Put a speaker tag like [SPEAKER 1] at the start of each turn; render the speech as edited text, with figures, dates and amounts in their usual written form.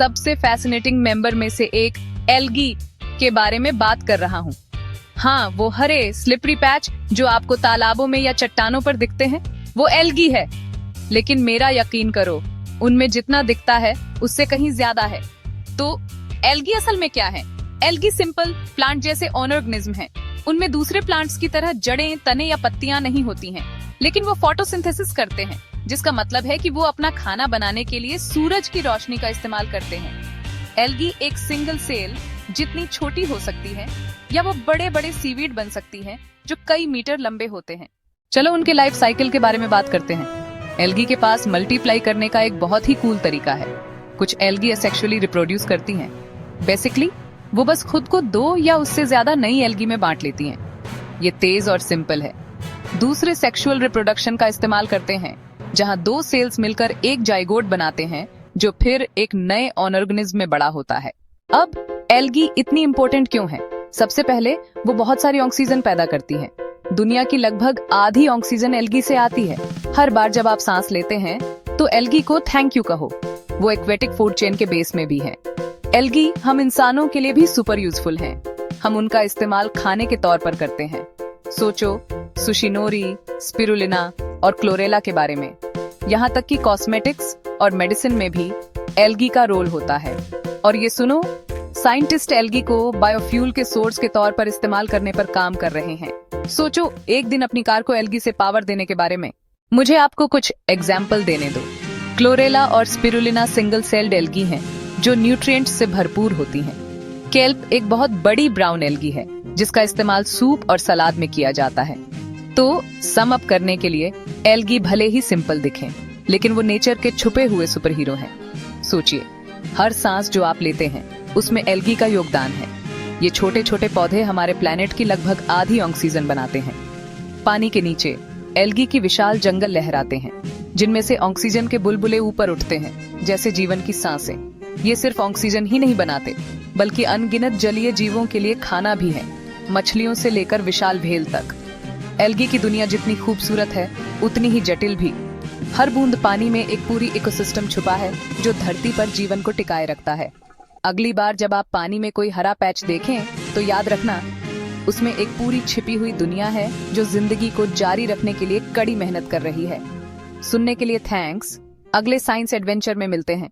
[SPEAKER 1] सबसे fascinating member में से एक एल्गी के बारे में बात कर रहा हूँ। हाँ, वो हरे स्लिपरी पैच जो आपको तालाबों में या चट्टानों पर दिखते हैं, वो एल्गी है। लेकिन मेरा यकीन करो, उनमें जितना दिखता है उससे कहीं ज्यादा है। तो एल्गी असल में क्या है? एल्गी सिंपल प्लांट जैसे ऑर्गेनिज्म हैं। उनमें दूसरे प्लांट्स की तरह जड़ें, तने या पत्तियां नहीं होती हैं, लेकिन वो फोटोसिंथेसिस करते हैं, जिसका मतलब है कि वो अपना खाना बनाने के लिए सूरज की रोशनी का इस्तेमाल करते हैं। एल्गी एक सिंगल सेल जितनी छोटी हो सकती है, या वो बड़े बड़े सीवीड बन सकती है जो कई मीटर लंबे होते हैं। चलो उनके लाइफ साइकिल के बारे में बात करते हैं। एल्गी के पास मल्टीप्लाई करने का एक बहुत ही कूल तरीका है। कुछ एल्गी असेक्सुअली रिप्रोड्यूस करती हैं। बेसिकली वो बस खुद को 2 या उससे ज्यादा नई एल्गी में बांट लेती हैं। ये तेज और सिंपल है। दूसरे सेक्सुअल रिप्रोडक्शन का इस्तेमाल करते हैं, जहां 2 सेल्स मिलकर एक जाइगोट बनाते हैं, जो फिर एक नए ऑर्गेनिज्म में बड़ा होता है। अब एल्गी इतनी इंपॉर्टेंट क्यों है? सबसे पहले वो बहुत सारी ऑक्सीजन पैदा करती है। दुनिया की लगभग आधी ऑक्सीजन एल्गी से आती है। हर बार जब आप सांस लेते हैं तो एल्गी को थैंक यू कहो। वो एक्वेटिक फूड चेन के बेस में भी है। एल्गी हम इंसानों के लिए भी सुपर यूजफुल हैं। हम उनका इस्तेमाल खाने के तौर पर करते हैं। सोचो सुशिनोरी, स्पिरुलिना और क्लोरेला के बारे में। यहाँ तक कि कॉस्मेटिक्स और मेडिसिन में भी एल्गी का रोल होता है। और ये सुनो, साइंटिस्ट एल्गी को बायोफ्यूल के सोर्स के तौर पर इस्तेमाल करने पर काम कर रहे हैं। सोचो एक दिन अपनी कार को एल्गी से पावर देने के बारे में। मुझे आपको कुछ एग्जाम्पल देने दो। क्लोरेला और स्पिरुलिना सिंगल सेल्ड एल्गी हैं, जो न्यूट्रिएंट्स से भरपूर होती हैं। केल्प एक बहुत बड़ी ब्राउन एल्गी है, जिसका इस्तेमाल सूप और सलाद में किया जाता है। तो सम अप करने के लिए, एल्गी भले ही सिंपल दिखें, लेकिन वो नेचर के छुपे हुए सुपर हीरो हैं। सोचिए, हर सांस जो आप लेते हैं उसमें एल्गी का योगदान है। ये छोटे छोटे पौधे हमारे प्लेनेट की लगभग आधी ऑक्सीजन बनाते हैं। पानी के नीचे एल्गी की विशाल जंगल लहराते हैं, जिनमें से ऑक्सीजन के बुलबुले ऊपर उठते हैं, जैसे जीवन की सांसें। ये सिर्फ ऑक्सीजन ही नहीं बनाते, बल्कि अनगिनत जलीय जीवों के लिए खाना भी है, मछलियों से लेकर विशाल व्हेल तक। एल्गी की दुनिया जितनी खूबसूरत है, उतनी ही जटिल भी। हर बूंद पानी में एक पूरी इकोसिस्टम छुपा है, जो धरती पर जीवन को टिकाए रखता है। अगली बार जब आप पानी में कोई हरा पैच देखें, तो याद रखना, उसमें एक पूरी छिपी हुई दुनिया है, जो जिंदगी को जारी रखने के लिए कड़ी मेहनत कर रही है। सुनने के लिए थैंक्स। अगले साइंस एडवेंचर में मिलते हैं।